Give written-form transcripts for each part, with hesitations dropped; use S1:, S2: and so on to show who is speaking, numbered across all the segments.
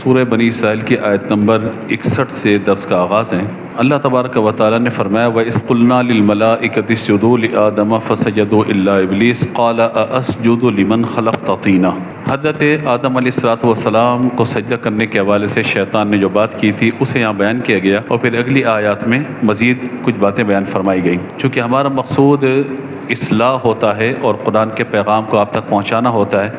S1: سورہ بنی اسرائیل کی آیت نمبر 61 سے درس کا آغاز ہے۔ اللہ تبارک و تعالیٰ نے فرمایا وَإِذْ قُلْنَا لِلْمَلَائِكَةِ اسْجُدُوا لِآدَمَ فَسَجَدُوا إِلَّا إِبْلِيسَ قَالَ أَأَسْجُدُ لِمَنْ خَلَقْتَ طِينًا۔ حضرت آدم علیہ السلام کو سجدہ کرنے کے حوالے سے شیطان نے جو بات کی تھی اسے یہاں بیان کیا گیا، اور پھر اگلی آیات میں مزید کچھ باتیں بیان فرمائی گئیں۔ چونکہ ہمارا مقصود اصلاح ہوتا ہے اور قرآن کے پیغام کو آپ تک پہنچانا ہوتا ہے،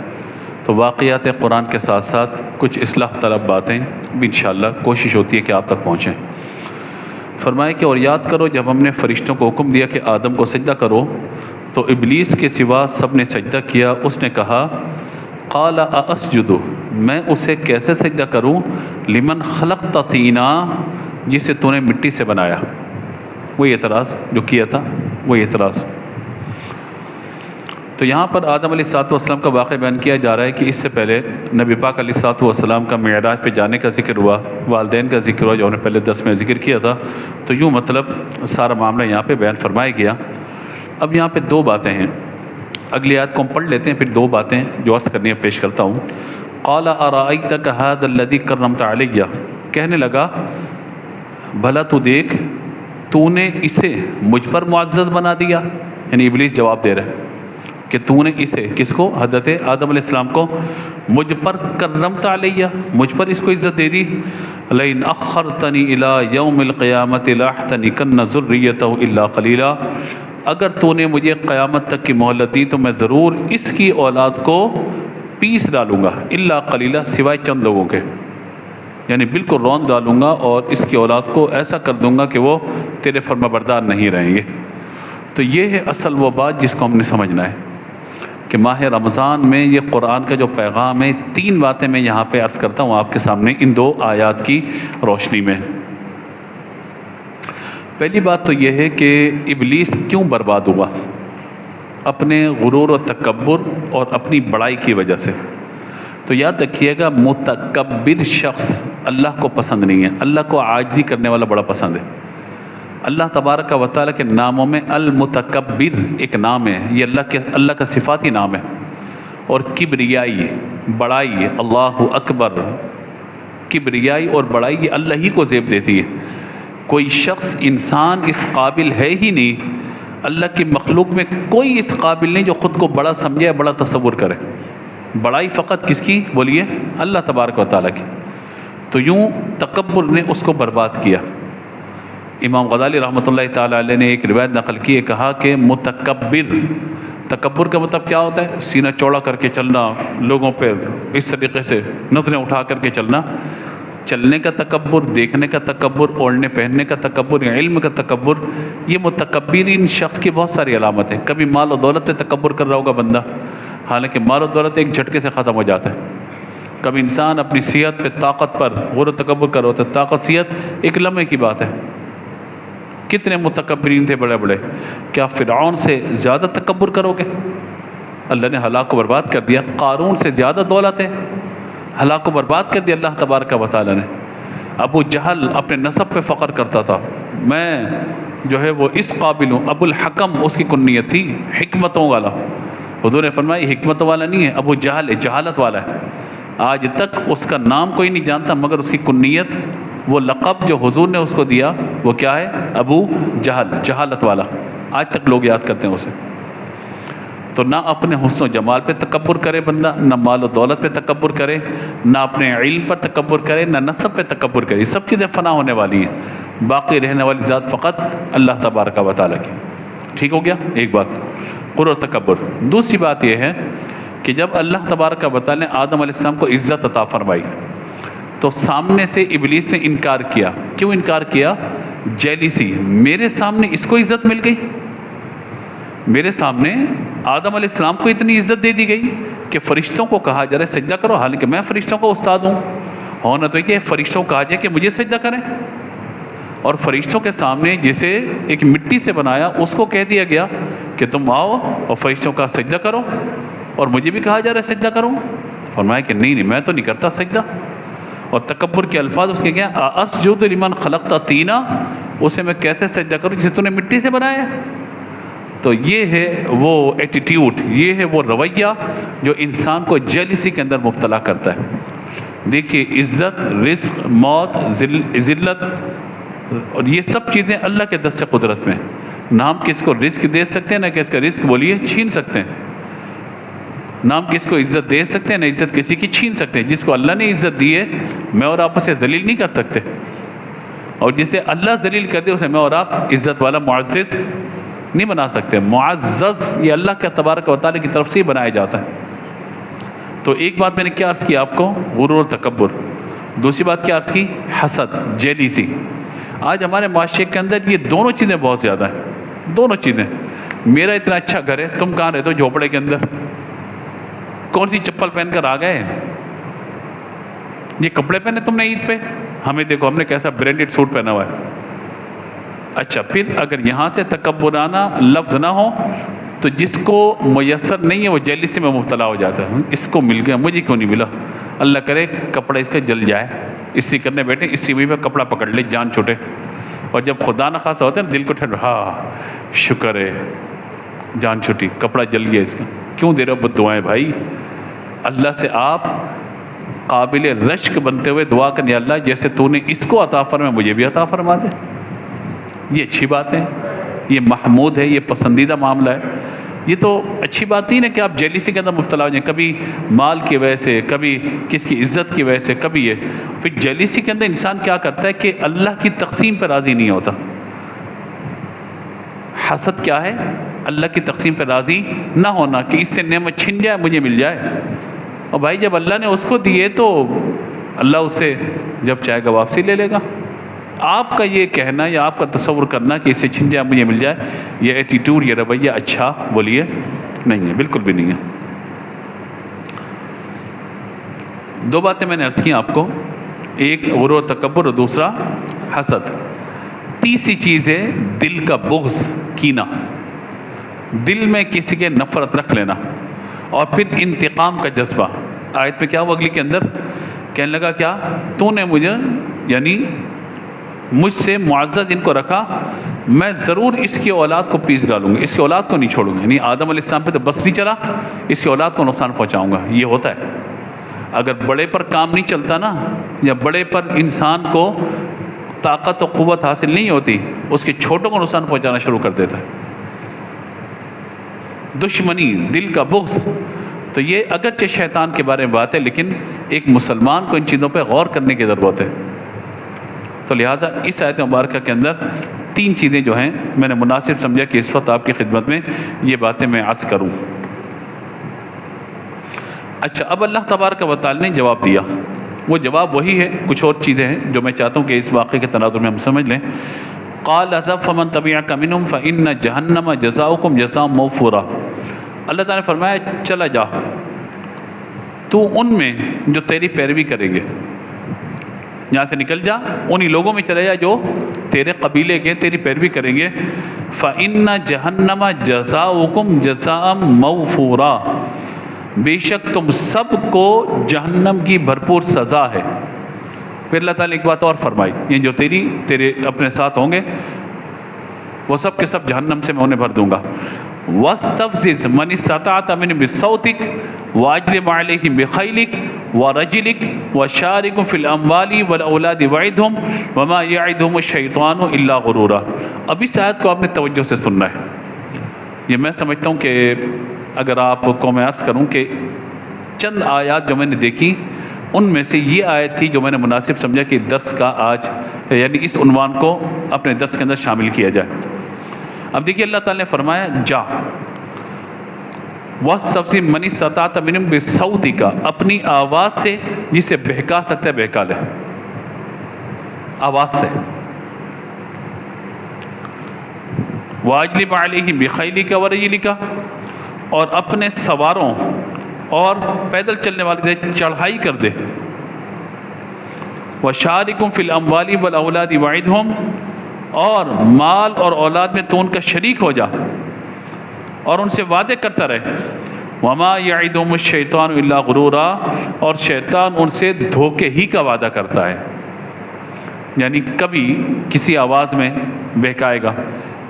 S1: تو واقعات قرآن کے ساتھ ساتھ کچھ اصلاح طلب باتیں بھی انشاءاللہ کوشش ہوتی ہے کہ آپ تک پہنچیں۔ فرمائے کہ اور یاد کرو جب ہم نے فرشتوں کو حکم دیا کہ آدم کو سجدہ کرو تو ابلیس کے سوا سب نے سجدہ کیا۔ اس نے کہا قال ااسجد، میں اسے کیسے سجدہ کروں، لمن خلقت طینا، جسے تو نے مٹی سے بنایا۔ وہی اعتراض جو کیا تھا، وہی اعتراض۔ تو یہاں پر آدم علیہ السلام کا واقعہ بیان کیا جا رہا ہے کہ اس سے پہلے نبی پاک علیہ السلام کا معراج پہ جانے کا ذکر ہوا، والدین کا ذکر ہوا جو ہم نے پہلے درس میں ذکر کیا تھا۔ تو یوں مطلب سارا معاملہ یہاں پہ بیان فرمایا گیا۔ اب یہاں پہ دو باتیں ہیں، اگلی آیت کو ہم پڑھ لیتے ہیں، پھر دو باتیں جو عرض کرنی ہے پیش کرتا ہوں۔ قال ارأیتک ھذا الذی کرمت علی، کہنے لگا بھلا تو دیکھ تو نے اسے مجھ پر معزز بنا دیا، یعنی ابلیس جواب دے رہا ہے کہ تو نے اسے، کس کو، حضرت آدم علیہ السلام کو، مجھ پر کرمت علیہ، مجھ پر اس کو عزت دے دی۔ لئن اخرتنی الی یوم القیامۃ لاحتنکن ذریتہ الا قلیلا، اگر تو نے مجھے قیامت تک کی مہلت دی تو میں ضرور اس کی اولاد کو پیس ڈالوں گا، الا قلیلا، سوائے چند لوگوں کے، یعنی بالکل رون ڈالوں گا اور اس کی اولاد کو ایسا کر دوں گا کہ وہ تیرے فرمانبردار نہیں رہیں گے۔ تو یہ ہے اصل وہ بات جس کو ہم نے سمجھنا ہے کہ ماہ رمضان میں یہ قرآن کا جو پیغام ہے، تین باتیں میں یہاں پہ عرض کرتا ہوں آپ کے سامنے ان دو آیات کی روشنی میں۔ پہلی بات تو یہ ہے کہ ابلیس کیوں برباد ہوا، اپنے غرور و تکبر اور اپنی بڑائی کی وجہ سے۔ تو یاد رکھیے گا متکبر شخص اللہ کو پسند نہیں ہے، اللہ کو عاجزی کرنے والا بڑا پسند ہے۔ اللہ تبارک و تعالیٰ کے ناموں میں المتکبر ایک نام ہے، یہ اللہ کا صفاتی نام ہے، اور کبریائی، بڑائی، اللہ اکبر، کبریائی اور بڑائی یہ اللہ ہی کو زیب دیتی ہے۔ کوئی شخص، انسان اس قابل ہے ہی نہیں، اللہ کی مخلوق میں کوئی اس قابل نہیں جو خود کو بڑا سمجھے، بڑا تصور کرے۔ بڑائی فقط کس کی، بولیے، اللہ تبارک و تعالیٰ کی۔ تو یوں تکبر نے اس کو برباد کیا۔ امام غزالی رحمۃ اللہ تعالیٰ علیہ نے ایک روایت نقل کی ہے، کہا کہ متکبر، تکبر کا مطلب کیا ہوتا ہے، سینہ چوڑا کر کے چلنا، لوگوں پہ اس طریقے سے نظریں اٹھا کر کے چلنا، چلنے کا تکبر، دیکھنے کا تکبر، اوڑھنے پہننے کا تکبر، علم کا تکبر، یہ متکبرین شخص کی بہت ساری علامت ہے۔ کبھی مال و دولت پہ تکبر کر رہا ہوگا بندہ، حالانکہ مال و دولت ایک جھٹکے سے ختم ہو جاتا ہے۔ کبھی انسان اپنی صحت پہ، طاقت پر غرور و تکبر کر رہا ہوتا ہے، طاقت صحت ایک لمحے کی بات ہے۔ کتنے متکبرین تھے بڑے بڑے، کیا فرعون سے زیادہ تکبر کرو گے؟ اللہ نے ہلاک کو برباد کر دیا۔ قارون سے زیادہ دولت ہے، ہلاک کو برباد کر دیا اللہ تبارک و تعالیٰ نے۔ ابو جہل اپنے نسب پہ فخر کرتا تھا، میں جو ہے وہ اس قابل ہوں۔ ابو الحکم اس کی کنیت تھی، حکمتوں والا۔ حضور نے فرمایا حکمتوں والا نہیں ہے، ابو جہل ہے، جہالت والا ہے۔ آج تک اس کا نام کوئی نہیں جانتا، مگر اس کی کنیت، وہ لقب جو حضور نے اس کو دیا وہ کیا ہے، ابو جہل، جہالت والا۔ آج تک لوگ یاد کرتے ہیں اسے۔ تو نہ اپنے حسن و جمال پہ تکبر کرے بندہ، نہ مال و دولت پہ تکبر کرے، نہ اپنے علم پر تکبر کرے، نہ نسب پہ تکبر کرے۔ یہ سب چیزیں فنا ہونے والی ہیں، باقی رہنے والی ذات فقط اللہ تبارک و تعالیٰ کی۔ ٹھیک ہو گیا ایک بات، غرور و تکبر۔ دوسری بات یہ ہے کہ جب اللہ تبارک و تعالیٰ نے آدم علیہ السلام کو عزت عطا فرمائی تو سامنے سے ابلیس نے انکار کیا۔ کیوں انکار کیا؟ جیلیسی، میرے سامنے اس کو عزت مل گئی، میرے سامنے آدم علیہ السلام کو اتنی عزت دے دی گئی کہ فرشتوں کو کہا جا رہا ہے سجدہ کرو، حالانکہ میں فرشتوں کا استاد ہوں۔ ہونا تو یہ کہ فرشتوں کو کہا جائے کہ مجھے سجدہ کریں، اور فرشتوں کے سامنے جسے ایک مٹی سے بنایا اس کو کہہ دیا گیا کہ تم آؤ اور فرشتوں کا سجدہ کرو، اور مجھے بھی کہا جا رہا ہے سجدہ کرو۔ فرمایا کہ نہیں میں تو نہیں کرتا سجدہ۔ اور تکبر کے الفاظ اس کے کیا، اسجد لمن خلقت طینا، اسے میں کیسے سجدہ کروں جسے تو نے مٹی سے بنایا۔ تو یہ ہے وہ ایٹیٹیوڈ، یہ ہے وہ رویہ جو انسان کو جیلسی کے اندر مبتلا کرتا ہے۔ دیکھیے عزت، رزق، موت، ذلت اور یہ سب چیزیں اللہ کے دست قدرت میں. نہ ہم کس کو رزق دے سکتے ہیں نہ کس کا رزق بولیے چھین سکتے ہیں. نہ ہم کس کو عزت دے سکتے ہیں نہ عزت کسی کی چھین سکتے ہیں. جس کو اللہ نے عزت دی ہے میں اور آپ اسے ذلیل نہیں کر سکتے، اور جسے اللہ ذلیل کر دے اسے میں اور آپ عزت والا معزز نہیں بنا سکتے. معزز یہ اللہ کا تبارک و تعالیٰ کی طرف سے ہی بنایا جاتا ہے. تو ایک بات میں نے کیا عرض کی آپ کو؟ غرور و تکبر. دوسری بات کیا عرض کی؟ حسد، جیلیسی. آج ہمارے معاشرے کے اندر یہ دونوں چیزیں بہت زیادہ ہیں. دونوں چیزیں. میرا اتنا اچھا گھر ہے، تم کہاں رہتے ہو؟ جھوپڑے کے اندر. کون سی چپل پہن کر آ گئے؟ یہ کپڑے پہنے تم نے عید پہ؟ ہمیں دیکھو ہم نے کیسا برینڈڈ سوٹ پہنا ہوا ہے. اچھا پھر اگر یہاں سے تکبرانہ لفظ نہ ہو تو جس کو میسر نہیں ہے وہ جیلیسی میں مبتلا ہو جاتا ہے. اس کو مل گیا مجھے کیوں نہیں ملا؟ اللہ کرے کپڑا اس کا جل جائے. اسی کرنے بیٹھے اسی وہی پہ کپڑا پکڑ لے جان چھوٹے. اور جب خدا نخواستہ ہوتا ہے دل کو ٹھنڈا، ہاں شکر ہے جان چھوٹی، کپڑا جل گیا اس کا. کیوں دے رہے ہو بد دعائیں بھائی؟ اللہ سے آپ قابل رشک بنتے ہوئے دعا کریں، یا اللہ جیسے تو نے اس کو عطا فرمایا مجھے بھی عطا فرما دے. یہ اچھی بات ہے، یہ محمود ہے، یہ پسندیدہ معاملہ ہے. یہ تو اچھی بات نہیں ہے کہ آپ جیلیسی کے اندر مبتلا ہو جائیں، کبھی مال کی وجہ سے، کبھی کس کی عزت کی وجہ سے، کبھی یہ. پھر جیلیسی کے اندر انسان کیا کرتا ہے کہ اللہ کی تقسیم پہ راضی نہیں ہوتا. حسد کیا ہے؟ اللہ کی تقسیم پہ راضی نہ ہونا کہ اس سے نعمت چھن جائے مجھے مل جائے. اور بھائی جب اللہ نے اس کو دیے تو اللہ اس سے جب چاہے گا واپسی لے لے گا. آپ کا یہ کہنا یا آپ کا تصور کرنا کہ اس سے چھن جائے مجھے مل جائے، یہ ایٹیٹیوڈ، یہ رویہ اچھا بولیے نہیں ہے، بالکل بھی نہیں ہے. دو باتیں میں نے عرض کی آپ کو، ایک غرور و تکبر اور دوسرا حسد. تیسری چیز ہے دل کا بغض، کینہ. دل میں کسی کے نفرت رکھ لینا. اور پھر انتقام کا جذبہ. آیت میں کیا ہوا اگلی کے اندر؟ کہنے لگا کیا؟ تو نے مجھے یعنی مجھ سے معزز ان کو رکھا، میں ضرور اس کی اولاد کو پیس ڈالوں گا، اس کی اولاد کو نہیں چھوڑوں گا. یعنی آدم علیہ السلام پہ تو بس نہیں چلا، اس کی اولاد کو نقصان پہنچاؤں گا. یہ ہوتا ہے اگر بڑے پر کام نہیں چلتا نا، یا بڑے پر انسان کو طاقت و قوت حاصل نہیں ہوتی، اس کے چھوٹوں کو نقصان پہنچانا شروع کر دیتا ہے. دشمنی، دل کا بغض. تو یہ اگرچہ شیطان کے بارے میں بات ہے لیکن ایک مسلمان کو ان چیزوں پہ غور کرنے کی ضرورت ہے. تو لہٰذا اس آیت مبارکہ کے اندر تین چیزیں جو ہیں میں نے مناسب سمجھا کہ اس وقت آپ کی خدمت میں یہ باتیں میں عرض کروں. اچھا اب اللہ تبارک و تعالی نے جواب دیا. وہ جواب وہی ہے، کچھ اور چیزیں ہیں جو میں چاہتا ہوں کہ اس واقعے کے تناظر میں ہم سمجھ لیں. قال فمن تبعک منہم فإن جہنم جزاؤکم جزاء موفورا. اللہ تعالیٰ نے فرمایا چلا جا تو ان میں جو تیری پیروی کریں گے، یہاں سے نکل جا، انہی لوگوں میں چلے جا جو تیرے قبیلے کے تیری پیروی کریں گے. فإن جہنم جزاؤکم جزاء موفورا. بے شک تم سب کو جہنم کی بھرپور سزا ہے. پھر اللہ تعالیٰ نے ایک بات اور فرمائی، یہ جو تیرے اپنے ساتھ ہوں گے وہ سب کے سب جہنم سے میں انہیں بھر دوں گا. وَاسْتَفْزِزْ مَنِ اسْتَطَعْتَ مِنْهُم بِصَوْتِكَ وَأَجْلِبْ عَلَيْهِمْ بِخَيْلِكَ وَرَجِلِكَ وَشَارِكْهُمْ فِي الْأَمْوَالِ وَالْأَوْلَادِ وَعِدْهُمْ وَمَا يَعِدُهُمُ الشَّيْطَانُ إِلَّا غُرُورًا. اب اس آیت کو آپ نے توجہ سے سننا ہے. یہ میں سمجھتا ہوں کہ اگر آپ کو میں عرض کروں کہ چند آیات جو میں نے دیکھی ان میں سے یہ آیت تھی جو میں نے مناسب سمجھا کہ درس کا آج یعنی اس عنوان کو اپنے درس کے اندر شامل کیا جائے. اب دیکھیے اللہ تعالیٰ نے فرمایا جا وَاسْتَفْزِزْ مَنِ اسْتَطَعْتَ مِنْهُم بِصَوْتِكَ، اپنی آواز سے جسے بہکا سکتا ہے بہکا لے، آواز سے. وَأَجْلِبْ عَلَيْهِمْ بِخَيْلِكَ وَرَجِلِكَ، اور اپنے سواروں اور پیدل چلنے والے سے چڑھائی کر دے. وَشَارِكُمْ فِي الْأَمْوَالِ وَالْأَوْلَادِ وَعِدْهُمْ، اور مال اور اولاد میں تو ان کا شریک ہو جا اور ان سے وعدے کرتا رہے. وَمَا يَعِدُهُمُ الشَّيْطَانُ إِلَّا غُرُورًا، اور شیطان ان سے دھوکے ہی کا وعدہ کرتا ہے. یعنی کبھی کسی آواز میں بہکائے گا،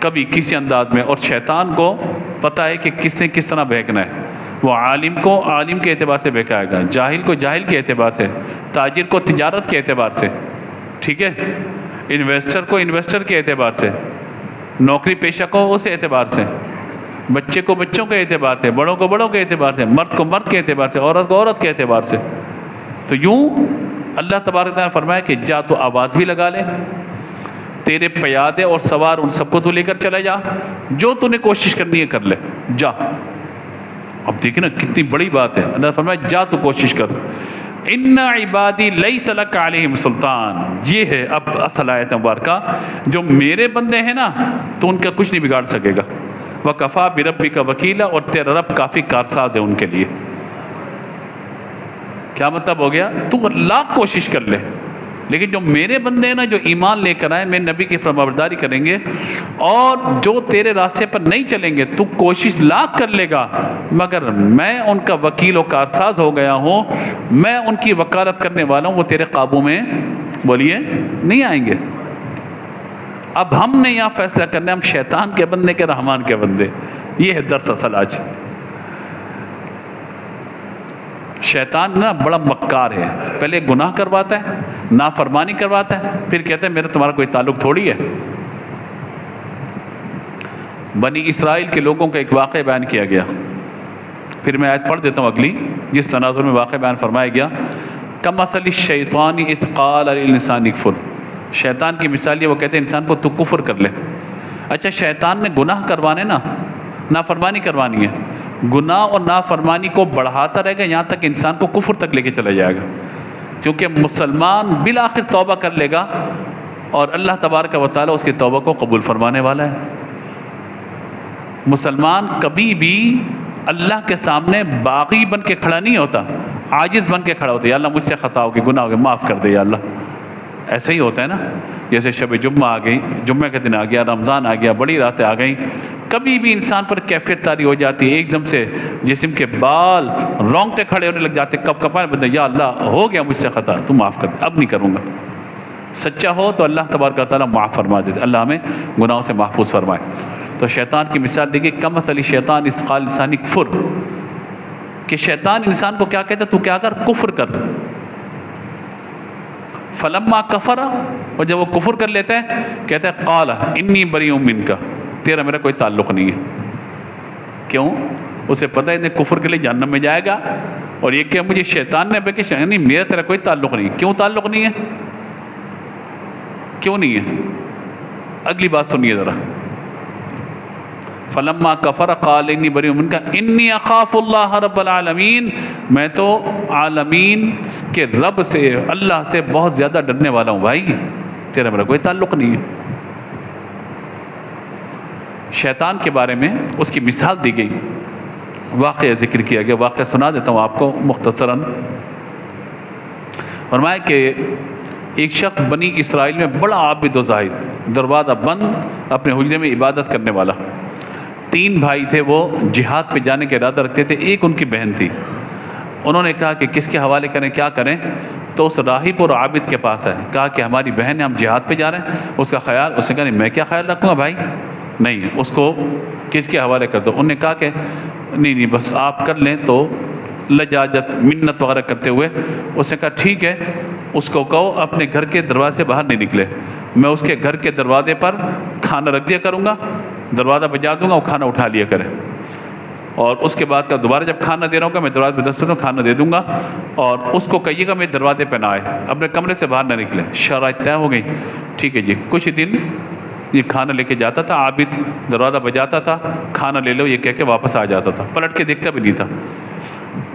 S1: کبھی کسی انداز میں، اور شیطان کو پتہ ہے کہ کس سے کس طرح بہکنا ہے. وہ عالم کو عالم کے اعتبار سے بہکائے گا، جاہل کو جاہل کے اعتبار سے، تاجر کو تجارت کے اعتبار سے، ٹھیک ہے، انویسٹر کو انویسٹر کے اعتبار سے، نوکری پیشہ کو اس اعتبار سے، بچے کو بچوں کے اعتبار سے، بڑوں کو بڑوں کے اعتبار سے، مرد کو مرد کے اعتبار سے، عورت کو عورت کے اعتبار سے۔ تو یوں اللہ تبارک تعالیٰ نے فرمایا کہ جا تو آواز بھی لگا لے، تیرے پیادے اور سوار ان سب کو تو لے کر چلے جا، جو تو نے کوشش کرنی ہے کر لے، جا۔ اب دیکھیں نا کتنی بڑی بات ہے، اللہ نے فرمایا جا تو کوشش کر۔ ان عبادی لیس لک علیہم سلطان، یہ ہے اب اصل آیت مبارکہ، جو میرے بندے ہیں نا تو ان کا کچھ نہیں بگاڑ سکے گا۔ وکفا بربک وکیلا، اور تیرا رب کافی کارساز ہے ان کے لیے۔ کیا مطلب ہو گیا؟ تو لاکھ کوشش کر لے، لیکن جو میرے بندے ہیں نا، جو ایمان لے کر آئے، میرے نبی کی فرمانبرداری کریں گے، اور جو تیرے راستے پر نہیں چلیں گے، تو کوشش لاکھ کر لے گا، مگر میں ان کا وکیل و کارساز ہو گیا ہوں، میں ان کی وکالت کرنے والا ہوں، وہ تیرے قابو میں بولیے نہیں آئیں گے۔ اب ہم نے یہاں فیصلہ کرنا ہے، ہم شیطان کے بندے کے رحمان کے بندے۔ یہ ہے درس اصل آج۔ شیطان نا بڑا مکار ہے، پہلے گناہ کرواتا ہے، نافرمانی کرواتا ہے، پھر کہتا ہے میرا تمہارا کوئی تعلق تھوڑی ہے۔ بنی اسرائیل کے لوگوں کا ایک واقعہ بیان کیا گیا، پھر میں آیت پڑھ دیتا ہوں اگلی، جس تناظر میں واقعہ بیان فرمایا گیا۔ کمثل الشیطان اذ قال للانسان اکفر، شیطان کی مثال یہ، وہ کہتے ہیں انسان کو تو کفر کر لے۔ اچھا شیطان نے گناہ کروانے نا، نافرمانی کروانی ہے، گناہ اور نافرمانی کو بڑھاتا رہے گا یہاں تک انسان کو کفر تک لے کے چلا جائے گا، کیونکہ مسلمان بالآخر توبہ کر لے گا اور اللہ تبارک و تعالیٰ اس کی توبہ کو قبول فرمانے والا ہے۔ مسلمان کبھی بھی اللہ کے سامنے باغی بن کے کھڑا نہیں ہوتا، عاجز بن کے کھڑا ہوتا ہے، یا اللہ مجھ سے خطا ہوگی، گناہ ہوگی، معاف کر دے یا اللہ۔ ایسا ہی ہوتا ہے نا، جیسے شب جمعہ آ گئی، جمعہ کے دن آ گیا، رمضان آ گیا، بڑی راتیں آ گئیں، کبھی بھی انسان پر کیفیت طاری ہو جاتی ہے، ایک دم سے جسم کے بال رونگٹے کھڑے ہونے لگ جاتے، کب کپانے بندے، یا اللہ ہو گیا مجھ سے خطا، تو معاف کر دے، اب نہیں کروں گا۔ سچا ہو تو اللہ تبارک و تعالیٰ معاف فرما دیتے، اللہ ہمیں گناہوں سے محفوظ فرمائے۔ تو شیطان کی مثال دیکھیے، کمثل الشیطان اذ قال للانسان اکفر، کہ شیطان انسان کو کیا کہتا ہے، تو کیا کر، کفر کر۔ فلما کفر، اور جب وہ کفر کر لیتا ہے، کہتا ہے قال انی بریء منک، تیرا میرا کوئی تعلق نہیں ہے۔ کیوں؟ اسے پتہ ہے کفر کے لیے جہنم میں جائے گا، اور یہ کہ مجھے شیطان نے بے کہ نہیں، میرا تیرا کوئی تعلق نہیں۔ کیوں تعلق نہیں ہے؟ کیوں نہیں ہے؟ اگلی بات سنیے ذرا۔ فلما کفر قال انی بریء منک انی اخاف اللہ رب العالمین، میں تو عالمین کے رب سے، اللہ سے بہت زیادہ ڈرنے والا ہوں۔ بھائی تیرا میرا کوئی تعلق نہیں ہے۔ شیطان کے بارے میں اس کی مثال دی گئی، واقعہ ذکر کیا گیا، واقعہ سنا دیتا ہوں آپ کو مختصراً۔ فرمایا کہ ایک شخص بنی اسرائیل میں بڑا عابد و زاہد، دروازہ بند، اپنے حجرے میں عبادت کرنے والا۔ 3 بھائی تھے، وہ جہاد پہ جانے کے ارادہ رکھتے تھے، ایک ان کی بہن تھی۔ انہوں نے کہا کہ کس کے حوالے کریں، کیا کریں؟ تو اس راہب اور عابد کے پاس آئے، کہا کہ ہماری بہن ہے، ہم جہاد پہ جا رہے ہیں، اس کا خیال، اس نے کہا نہیں میں کیا خیال رکھوں گا بھائی، نہیں اس کو کس کے حوالے کر دو۔ انہوں نے کہا کہ نہیں بس آپ کر لیں، تو لجاجت منت وغیرہ کرتے ہوئے اس نے کہا ٹھیک ہے، اس کو کہو اپنے گھر کے دروازے سے باہر نہیں نکلے، میں اس کے گھر کے دروازے پر کھانا رکھ دیا کروں گا، دروازہ بجا دوں گا، وہ کھانا اٹھا لیا کرے، اور اس کے بعد کا دوبارہ جب کھانا دے رہا ہوں گا میں دروازے پہ دستک دوں، کھانا دے دوں گا، اور اس کو کہیے گا میرے دروازے پہ نہ آئے، اپنے کمرے سے باہر نہ نکلے۔ شرائط طے ہو گئی، ٹھیک ہے جی۔ کچھ دن یہ کھانا لے کے جاتا تھا، عابد دروازہ بجاتا تھا، کھانا لے لو یہ کہہ کے واپس آ جاتا تھا، پلٹ کے دیکھتا بھی نہیں تھا۔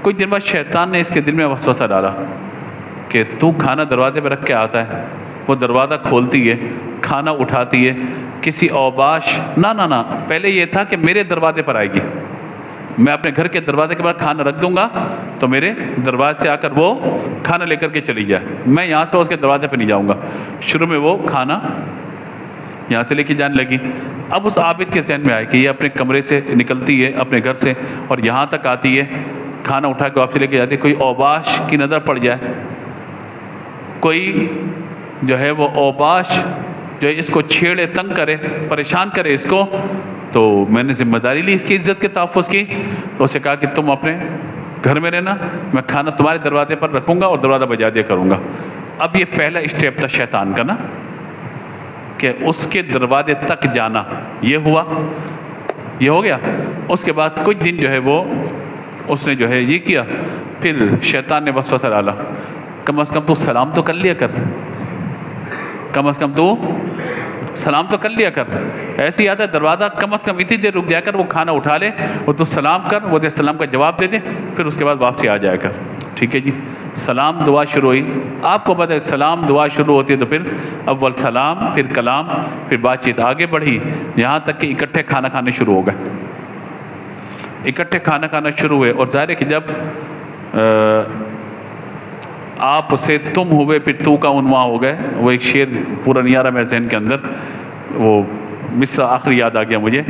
S1: کچھ دن بعد شیطان نے اس کے دل میں وسوسہ ڈالا کہ تو کھانا دروازے پہ رکھ کے آتا ہے، وہ دروازہ کھولتی ہے، کھانا اٹھاتی ہے، کسی اوباش، نہ پہلے یہ تھا کہ میرے دروازے پر آئے گی، میں اپنے گھر کے دروازے کے بعد کھانا رکھ دوں گا تو میرے دروازے سے آ کر وہ کھانا لے کر کے چلی جائے، میں یہاں سے اس کے دروازے پہ نہیں جاؤں گا۔ شروع میں وہ کھانا یہاں سے لے کے جانے لگی۔ اب اس عابد کے ذہن میں آئے کہ یہ اپنے کمرے سے نکلتی ہے، اپنے گھر سے، اور یہاں تک آتی ہے، کھانا اٹھا کے واپس لے کے جاتی ہے، کوئی اوباش کی نظر پڑ جائے، کوئی جو ہے وہ اوباش جو اس کو چھیڑے، تنگ کرے، پریشان کرے اس کو، تو میں نے ذمہ داری لی اس کی عزت کے تحفظ کی. تو اسے کہا کہ تم اپنے گھر میں رہنا، میں کھانا تمہارے دروازے پر رکھوں گا اور دروازہ بجا دیا کروں گا. اب یہ پہلا اسٹیپ تھا شیطان کا نا، کہ اس کے دروازے تک جانا. یہ ہوا، یہ ہو گیا. اس کے بعد کچھ دن جو ہے وہ اس نے جو ہے یہ کیا. پھر شیطان نے وسوسہ ڈالا، کم از کم تو سلام تو کر لیا کر، کم از کم تو سلام تو کر لیا کر. ایسے ہی آتا ہے دروازہ، کم از کم اتنی دیر رک جایا کر، وہ کھانا اٹھا لے اور تو سلام کر، وہ دے سلام کا جواب دے دے، پھر اس کے بعد واپسی آ جایا کر. ٹھیک ہے جی. سلام دعا شروع ہوئی. آپ کو پتہ ہے سلام دعا شروع ہوتی ہے تو پھر اول سلام، پھر کلام، پھر بات چیت آگے بڑھی، یہاں تک کہ اکٹھے کھانا کھانے شروع ہو گئے. اکٹھے کھانا کھانا شروع ہوئے. اور ظاہر ہے کہ جب آپ سے تم ہوئے پھر تو کا عنواں ہو گئے. وہ ایک شعر پورا نہیں آ رہا میرے ذہن کے اندر، وہ مصرع آخری یاد آ گیا مجھے.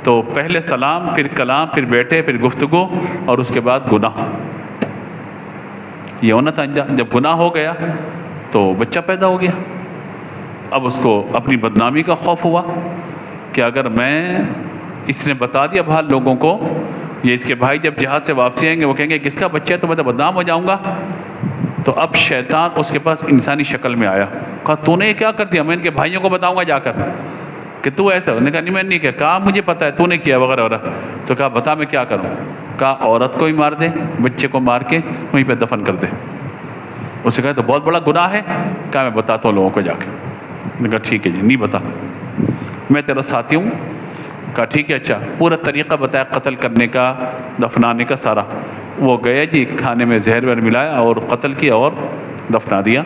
S1: تو پہلے سلام، پھر کلام، پھر بیٹھے، پھر گفتگو، اور اس کے بعد گناہ. یہ ہونا تھا انجام. جب گناہ ہو گیا تو بچہ پیدا ہو گیا. اب اس کو اپنی بدنامی کا خوف ہوا کہ اگر میں اس نے بتا دیا بھال لوگوں کو، یہ اس کے بھائی جب جہاد سے واپسی آئیں گے وہ کہیں گے کس کا بچہ ہے، تو میں تو بدنام ہو جاؤں گا. تو اب شیطان اس کے پاس انسانی شکل میں آیا. کہا تو نے یہ کیا کر دیا، میں ان کے بھائیوں کو بتاؤں گا جا کر کہ تو ایسا. انہوں نے کہا نہیں میں نہیں کیا. کہا مجھے پتا ہے تو نے کیا وغیرہ وغیرہ. تو کہا بتا میں کیا کروں. کہا عورت کو ہی مار دے، بچے کو مار کے وہیں پہ دفن کر دے. اسے کہا تو بہت بڑا گناہ ہے. کہا میں بتاتا ہوں لوگوں کو جا کے. نے کہا ٹھیک ہے جی، نہیں بتا، میں تیرا ساتھی ہوں. کہا ٹھیک ہے. اچھا پورا طریقہ بتایا قتل کرنے کا، دفنانے کا سارا. وہ گئے جی، کھانے میں زہر وہر ملایا اور قتل کیا اور دفنا دیا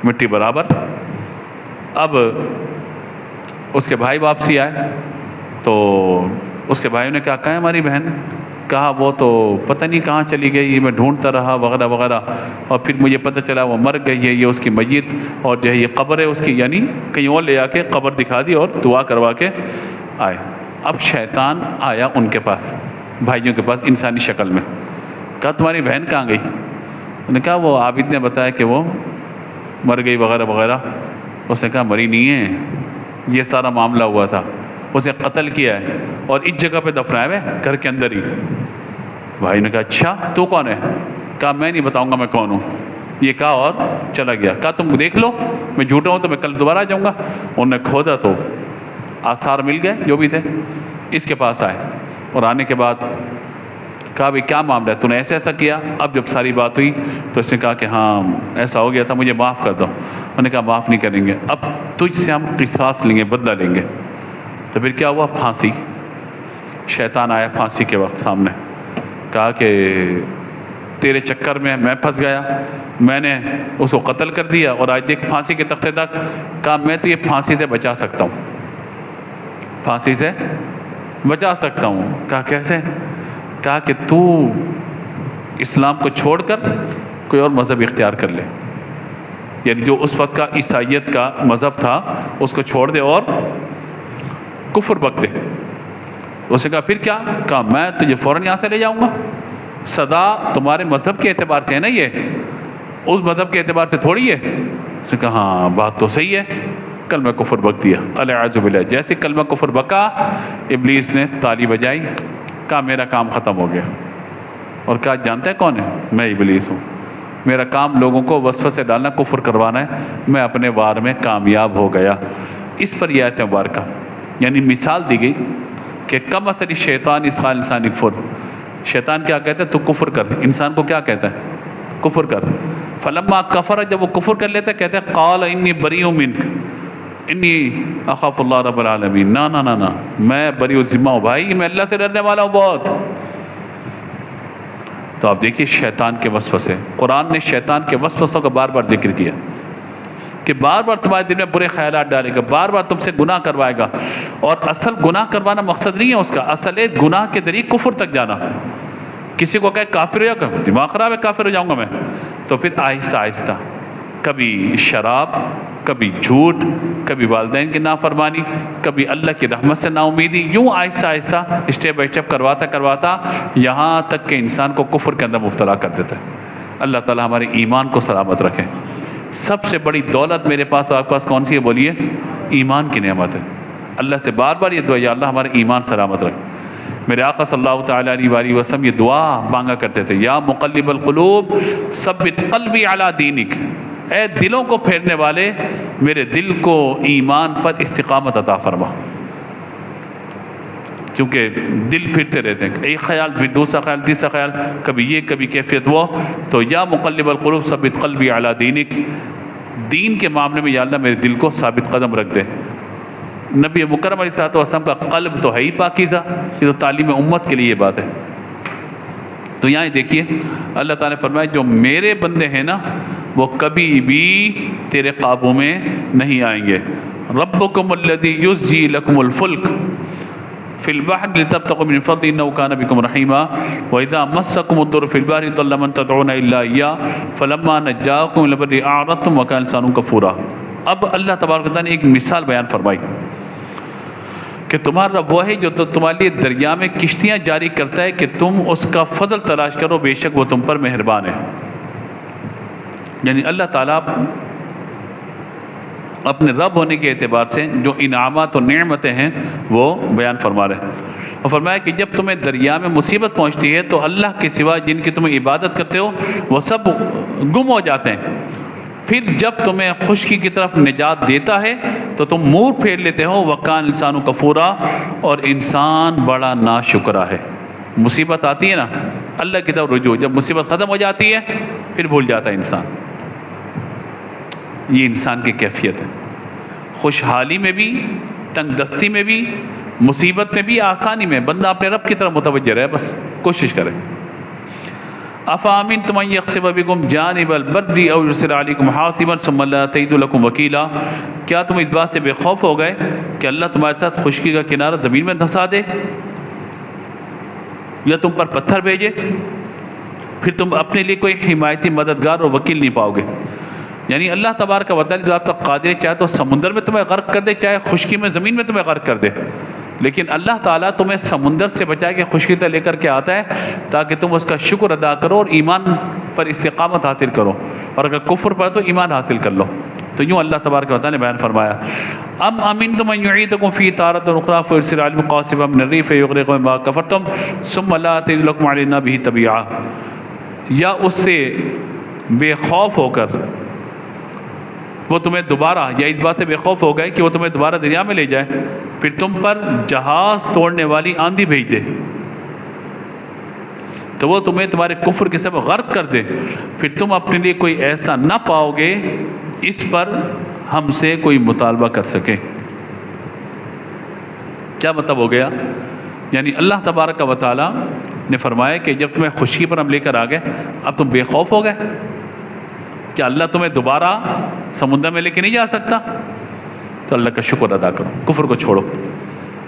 S1: مٹی برابر. اب اس کے بھائی واپسی آئے تو اس کے بھائیوں نے کہا کہاں ہے ہماری بہن. کہا وہ تو پتہ نہیں کہاں چلی گئی، میں ڈھونڈتا رہا وغیرہ وغیرہ، اور پھر مجھے پتہ چلا وہ مر گئی ہے، یہ اس کی میت اور جو ہے یہ قبر ہے اس کی. یعنی کہیں اور لے آ کے قبر دکھا دی اور دعا کروا کے آئے. اب شیطان آیا ان کے پاس، بھائیوں کے پاس انسانی شکل میں. کہا تمہاری بہن کہاں گئی. انہوں نے کہا وہ عابد نے بتایا کہ وہ مر گئی وغیرہ وغیرہ. اس نے کہا مری نہیں ہے، یہ سارا معاملہ ہوا تھا، اسے قتل کیا ہے اور اس جگہ پہ دفنایا ہے گھر کے اندر ہی. بھائی نے کہا اچھا تو کون ہے. کہا میں نہیں بتاؤں گا میں کون ہوں. یہ کہا اور چلا گیا. کہا تم دیکھ لو میں جھوٹا ہوں تو میں کل دوبارہ آ جاؤں گا. انہوں نے کھودا تو آثار مل گئے جو بھی تھے. اس کے پاس آئے اور آنے کے بعد کہا بھئی کیا معاملہ ہے، تو نے ایسا ایسا کیا. اب جب ساری بات ہوئی تو اس نے کہا کہ ہاں ایسا ہو گیا تھا، مجھے معاف کر دو. انہوں نے کہا معاف نہیں کریں گے، اب تجھ سے ہم قصاص لیں گے، بدلہ لیں گے. تو پھر کیا ہوا، پھانسی. شیطان آیا پھانسی کے وقت سامنے. کہا کہ تیرے چکر میں پھنس گیا، میں نے اس کو قتل کر دیا اور آج دیکھ پھانسی کے تختے تک. کہا میں تو یہ پھانسی سے بچا سکتا ہوں، پھانسی سے بچا سکتا ہوں. کہا کیسے. کہا کہ تو اسلام کو چھوڑ کر کوئی اور مذہب اختیار کر لے. یعنی جو اس وقت کا عیسائیت کا مذہب تھا اس کو چھوڑ دے اور کفر بک دے. اس نے کہا پھر کیا. کہا میں تجھے فوراً یہاں سے لے جاؤں گا. صدا تمہارے مذہب کے اعتبار سے ہے نا، یہ اس مذہب کے اعتبار سے تھوڑی ہے. اس نے کہا ہاں بات تو صحیح ہے. کلمہ کفر بک دیا الیاذ باللہ. جیسے کلمہ کفر بکا ابلیس نے تالی بجائی. کہا میرا کام ختم ہو گیا. اور کہا جانتا ہے کون ہے، میں ابلیس ہوں. میرا کام لوگوں کو وسوسے ڈالنا، کفر کروانا ہے. میں اپنے وار میں کامیاب ہو گیا. اس پر یہ آیت مبارکہ یعنی مثال دی گئی کہ کم اثر شیطان اس قال انسان کفر. شیطان کیا کہتا ہے، تو کفر کر. انسان کو کیا کہتا ہے، کفر کر. فلما کفر، جب وہ کفر کر لیتا ہے کہتا ہے قال انی بریء منک انی اخاف اللہ رب العالمین. نا نا نا نا، میں بری و ذمہ ہوں بھائی، میں اللہ سے ڈرنے والا ہوں بہت. تو آپ دیکھیے شیطان کے وسوسے. قرآن نے شیطان کے وسوسوں کا بار بار ذکر کیا کہ بار بار تمہارے دل میں برے خیالات ڈالے گا، بار بار تم سے گناہ کروائے گا. اور اصل گناہ کروانا مقصد نہیں ہے اس کا، اصل ہے گناہ کے ذریعے کفر تک جانا. کسی کو کہے کافر ہو جاؤ، کہ دماغ خراب ہے کافر ہو جاؤں گا میں. تو پھر آہستہ آہستہ کبھی شراب، کبھی جھوٹ، کبھی والدین کی نافرمانی، کبھی اللہ کی رحمت سے نا امیدی، یوں آہستہ آہستہ اسٹیپ بائی اسٹیپ کرواتا یہاں تک کہ انسان کو کفر کے اندر مبتلا کر دیتا ہے. اللہ تعالی ہمارے ایمان کو سلامت رکھے. سب سے بڑی دولت میرے پاس اور آپ کے پاس کون سی ہے بولیے، ایمان کی نعمت ہے. اللہ سے بار بار یہ دعا، یا اللہ ہمارا ایمان سلامت رکھ۔ میرے آقا صلی اللہ تعالیٰ علیہ وآلہ وسلم یہ دعا مانگا کرتے تھے، یا مقلب القلوب ثبت قلبی علی دینک، اے دلوں کو پھیرنے والے میرے دل کو ایمان پر استقامت عطا فرما۔ کیونکہ دل پھرتے رہتے ہیں، ایک خیال پھر دوسرا خیال تیسرا خیال، کبھی یہ کبھی کیفیت وہ، تو یا مقلب القلوب ثبت قلبی علی دینک، دین کے معاملے میں یا اللہ میرے دل کو ثابت قدم رکھ دے۔ نبی مکرم علیہ الصلوۃ والسلام کا قلب تو ہے ہی پاکیزہ، یہ تو تعلیم امت کے لیے یہ بات ہے۔ تو یہاں دیکھیے اللہ تعالیٰ نے فرمایا جو میرے بندے ہیں نا وہ کبھی بھی تیرے قابو میں نہیں آئیں گے۔ ربکم الذی یزجی لکم الفلک فی البحر لتبتغوا من فضلہ انہ کان بکم رحیما واذا مسکم الضر فی البحر ضل من تدعون الا ایاہ فلما نجاکم الی البر اعرضتم وکان الانسان کفورا۔ اب اللہ تبارک و تعالیٰ نے ایک مثال بیان فرمائی کہ تمہارا رب وہ ہے جو تمہارے لیے دریا میں کشتیاں جاری کرتا ہے کہ تم اس کا فضل تلاش کرو، بے شک وہ تم پر مہربان ہے۔ یعنی اللہ تعالیٰ اپنے رب ہونے کے اعتبار سے جو انعامات و نعمتیں ہیں وہ بیان فرما رہے ہیں، اور فرمایا کہ جب تمہیں دریا میں مصیبت پہنچتی ہے تو اللہ کے سوا جن کی تمہیں عبادت کرتے ہو وہ سب گم ہو جاتے ہیں، پھر جب تمہیں خشکی کی طرف نجات دیتا ہے تو تم منہ پھیر لیتے ہو، وَكَانَ الْإِنسَانُ كَفُورًا، اور انسان بڑا ناشکرا ہے۔ مصیبت آتی ہے نا اللہ کی طرف رجوع، جب مصیبت ختم ہو جاتی ہے پھر بھول جاتا ہے انسان۔ یہ انسان کی کیفیت ہے، خوشحالی میں بھی، تنگ دستی میں بھی، مصیبت میں بھی، آسانی میں بندہ اپنے رب کی طرف متوجہ رہے، بس کوشش کرے۔ افامنتم ان یخسف بکم جانب البر او یرسل علیکم حاصبا ثم لا تجدوا لکم وکیلا، کیا تم اس بات سے بے خوف ہو گئے کہ اللہ تمہارے ساتھ خشکی کا کنارہ زمین میں دھسا دے یا تم پر پتھر بھیجے، پھر تم اپنے لیے کوئی حمایتی مددگار اور وکیل نہیں پاؤ گے۔ یعنی اللہ تبارک و تعالیٰ ذات قادر، چاہے تو سمندر میں تمہیں غرق کر دے، چاہے خشکی میں زمین میں تمہیں غرق کر دے، لیکن اللہ تعالیٰ تمہیں سمندر سے بچا کے خشکی تک لے کر کے آتا ہے تاکہ تم اس کا شکر ادا کرو اور ایمان پر استقامت حاصل کرو، اور اگر کفر پر تو ایمان حاصل کر لو۔ تو یوں اللہ تبارک و تعالیٰ نے بیان فرمایا، ام امنتم ان یعیدکم فی تارۃ اخری فیرسل علیکم قاصفا من الریح فیغرقکم بما کفرتم ثم لا تجد لکم علینا بہ تبیعا، یا اس سے بے خوف ہو کر وہ تمہیں دوبارہ، یا اس بات سے بے خوف ہو گئے کہ وہ تمہیں دوبارہ دریا میں لے جائے، پھر تم پر جہاز توڑنے والی آندھی بھیج دے تو وہ تمہیں تمہارے کفر کے سبب غرق کر دے، پھر تم اپنے لیے کوئی ایسا نہ پاؤ گے اس پر ہم سے کوئی مطالبہ کر سکے۔ کیا مطلب ہو گیا؟ یعنی اللہ تبارک و تعالیٰ نے فرمایا کہ جب تمہیں خشکی پر ہم لے کر آ گئے اب تم بے خوف ہو گئے، کیا اللہ تمہیں دوبارہ سمندر میں لے کے نہیں جا سکتا؟ تو اللہ کا شکر ادا کرو، کفر کو چھوڑو۔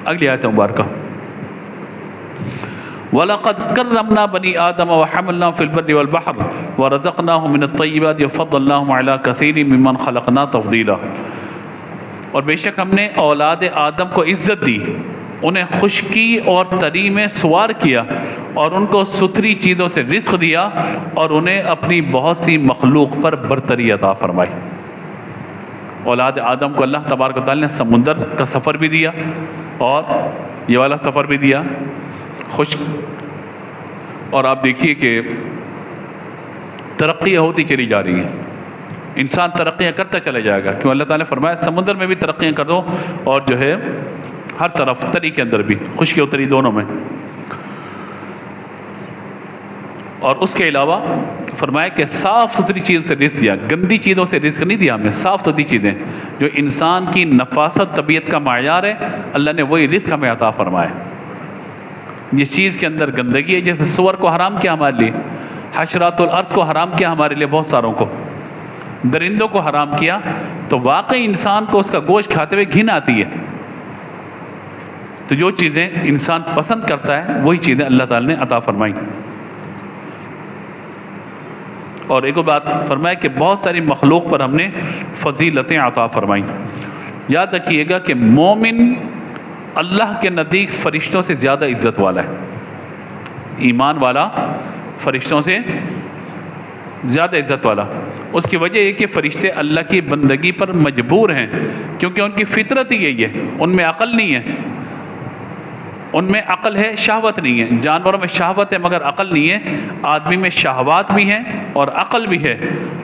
S1: اگلی آیت مبارکہ، وَلَقَدْ كَرَّمْنَا بَنِي آدَمَ وَحَمَلْنَاهُمْ فِي الْبَرِّ وَالْبَحْرِ وَرَزَقْنَاهُمْ مِنَ الطَّيِّبَاتِ وَفَضَّلْنَاهُمْ عَلَىٰ كَثِيرٍ مِّمَّنْ خَلَقْنَا تَفْضِيلًا، اور بے شک ہم نے اولاد آدم کو عزت دی، انہیں خشکی اور تری میں سوار کیا اور ان کو ستھری چیزوں سے رزق دیا اور انہیں اپنی بہت سی مخلوق پر برتری عطا فرمائی۔ اولاد آدم کو اللہ تبارک و تعالیٰ نے سمندر کا سفر بھی دیا اور یہ والا سفر بھی دیا خشک، اور آپ دیکھیے کہ ترقیاں ہوتی چلی جا رہی ہیں، انسان ترقیاں کرتا چلا جائے گا، کیوں اللہ تعالیٰ نے فرمایا سمندر میں بھی ترقیاں کر دو اور جو ہے ہر طرف تری کے اندر بھی، خشکی اور تری دونوں میں۔ اور اس کے علاوہ فرمایا کہ صاف ستھری چیز سے رزق دیا، گندی چیزوں سے رزق نہیں دیا ہمیں، صاف ستھری چیزیں جو انسان کی نفاست طبیعت کا معیار ہے، اللہ نے وہی رزق ہمیں عطا فرمایا۔ جس چیز کے اندر گندگی ہے، جیسے سور کو حرام کیا ہمارے لیے، حشرات الارض کو حرام کیا ہمارے لیے، بہت ساروں کو، درندوں کو حرام کیا، تو واقعی انسان کو اس کا گوشت کھاتے ہوئے گھن آتی ہے۔ تو جو چیزیں انسان پسند کرتا ہے وہی چیزیں اللہ تعالیٰ نے عطا فرمائی۔ اور ایک اور بات فرمایا کہ بہت ساری مخلوق پر ہم نے فضیلتیں عطا فرمائی۔ یاد رکھیے گا کہ مومن اللہ کے نزدیک فرشتوں سے زیادہ عزت والا ہے، ایمان والا فرشتوں سے زیادہ عزت والا۔ اس کی وجہ یہ کہ فرشتے اللہ کی بندگی پر مجبور ہیں، کیونکہ ان کی فطرت ہی یہی ہے، ان میں عقل نہیں ہے، ان میں عقل ہے شہوت نہیں ہے۔ جانوروں میں شہوت ہے مگر عقل نہیں ہے، آدمی میں شہوات بھی ہیں اور عقل بھی ہے۔